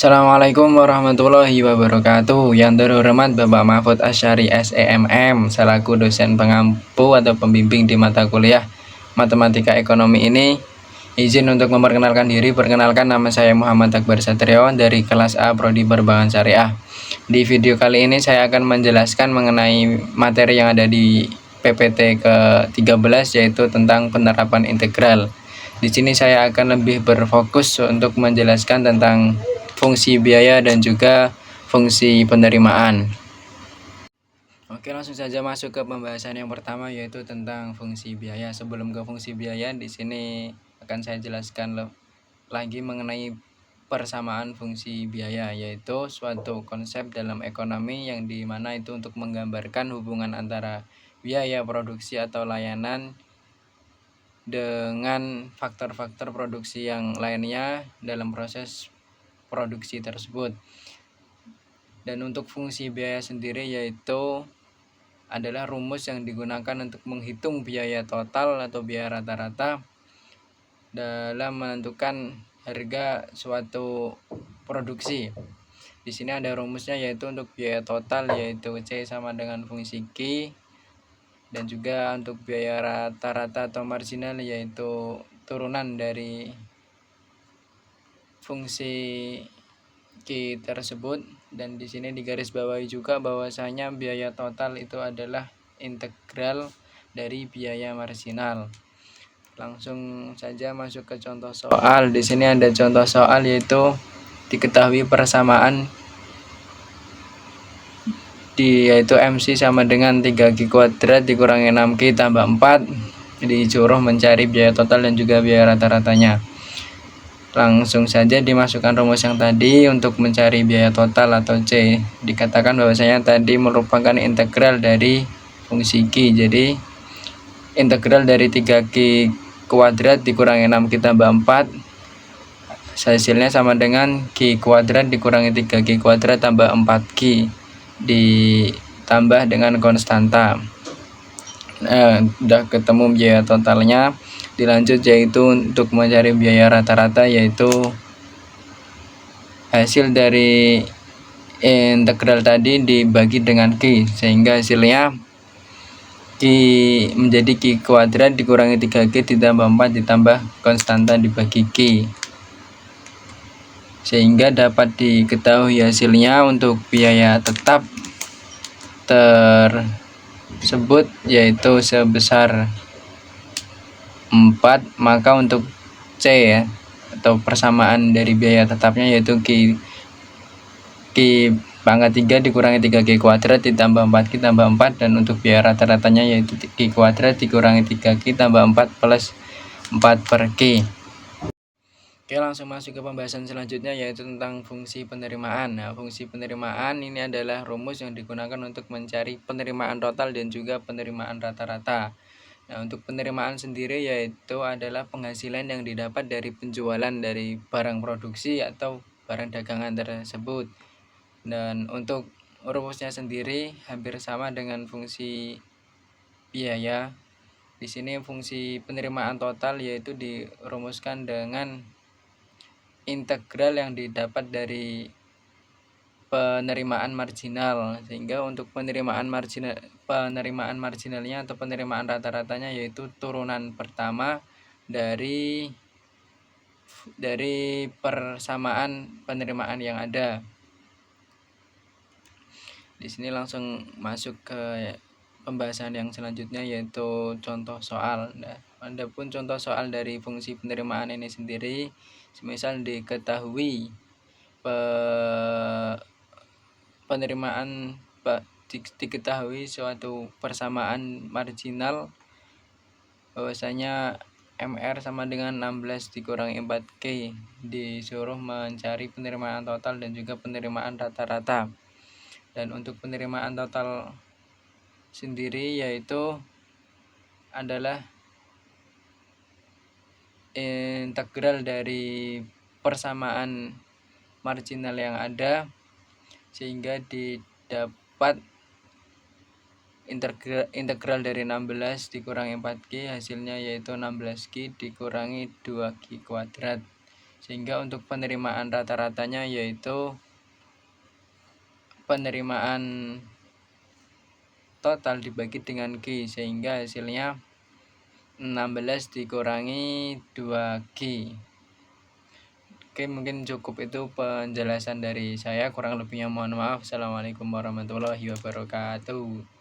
Assalamualaikum warahmatullahi wabarakatuh. Yang terhormat Bapak Mahfud Asyari SEMM selaku dosen pengampu atau pembimbing di mata kuliah Matematika Ekonomi ini, izin untuk memperkenalkan diri. Perkenalkan, nama saya Muhammad Akbar Satrio dari kelas A Prodi Perbankan Syariah. Di video kali ini saya akan menjelaskan mengenai materi yang ada di PPT ke-13, yaitu tentang penerapan integral. Di sini saya akan lebih berfokus untuk menjelaskan tentang fungsi biaya dan juga fungsi penerimaan. Oke, langsung saja masuk ke pembahasan yang pertama, yaitu tentang fungsi biaya. Sebelum ke fungsi biaya, di sini akan saya jelaskan lagi mengenai persamaan fungsi biaya, yaitu suatu konsep dalam ekonomi yang dimana itu untuk menggambarkan hubungan antara biaya produksi atau layanan dengan faktor-faktor produksi yang lainnya dalam proses produksi tersebut. Dan untuk fungsi biaya sendiri yaitu adalah rumus yang digunakan untuk menghitung biaya total atau biaya rata-rata dalam menentukan harga suatu produksi. Di sini ada rumusnya, yaitu untuk biaya total yaitu C sama dengan fungsi Q, dan juga untuk biaya rata-rata atau marginal yaitu turunan dari fungsi Q tersebut. Dan di sini digarisbawahi juga bahwasanya biaya total itu adalah integral dari biaya marginal. Langsung saja masuk ke contoh soal. Di sini ada contoh soal, yaitu diketahui persamaan yaitu MC sama dengan 3Q kuadrat dikurangi 6Q tambah 4. Disuruh mencari biaya total dan juga biaya rata-ratanya. Langsung saja dimasukkan rumus yang tadi untuk mencari biaya total atau C. Dikatakan bahwasanya tadi merupakan integral dari fungsi Q. Jadi integral dari 3Q kuadrat dikurangi 6Q tambah 4, hasilnya sama dengan Q kuadrat dikurangi 3Q kuadrat tambah 4Q ditambah dengan konstanta. Udah ketemu biaya totalnya. Dilanjut yaitu untuk mencari biaya rata-rata, yaitu hasil dari integral tadi dibagi dengan Q, sehingga hasilnya Q menjadi Q kuadrat dikurangi 3Q ditambah 4 ditambah konstanta dibagi Q, sehingga dapat diketahui hasilnya untuk biaya tetap tersebut yaitu sebesar 4. Maka untuk C atau persamaan dari biaya tetapnya yaitu Q pangkat 3 dikurangi 3Q kuadrat ditambah 4Q tambah 4, dan untuk biaya rata-ratanya yaitu Q kuadrat dikurangi 3Q tambah 4 plus 4 per Q. Oke, langsung masuk ke pembahasan selanjutnya, yaitu tentang fungsi penerimaan. Nah, fungsi penerimaan ini adalah rumus yang digunakan untuk mencari penerimaan total dan juga penerimaan rata-rata. Nah, untuk penerimaan sendiri yaitu adalah penghasilan yang didapat dari penjualan dari barang produksi atau barang dagangan tersebut. Dan untuk rumusnya sendiri hampir sama dengan fungsi biaya. Di sini fungsi penerimaan total yaitu dirumuskan dengan integral yang didapat dari penerimaan marginal, sehingga untuk penerimaan marginalnya atau penerimaan rata-ratanya yaitu turunan pertama dari persamaan penerimaan yang ada. Di sini langsung masuk ke pembahasan yang selanjutnya, yaitu contoh soal. Nah, adapun contoh soal dari fungsi penerimaan ini sendiri, semisal diketahui penerimaan diketahui suatu persamaan marginal bahwasanya MR sama dengan 16 dikurangi 4K, disuruh mencari penerimaan total dan juga penerimaan rata-rata. Dan untuk penerimaan total sendiri yaitu adalah integral dari persamaan marginal yang ada, sehingga didapat integral dari 16 dikurangi 4Q, hasilnya yaitu 16Q dikurangi 2Q kuadrat, Sehingga untuk penerimaan rata-ratanya yaitu penerimaan total dibagi dengan G, sehingga hasilnya 16 dikurangi 2G. Oke, mungkin cukup itu penjelasan dari saya, kurang lebihnya mohon maaf. Assalamualaikum warahmatullahi wabarakatuh.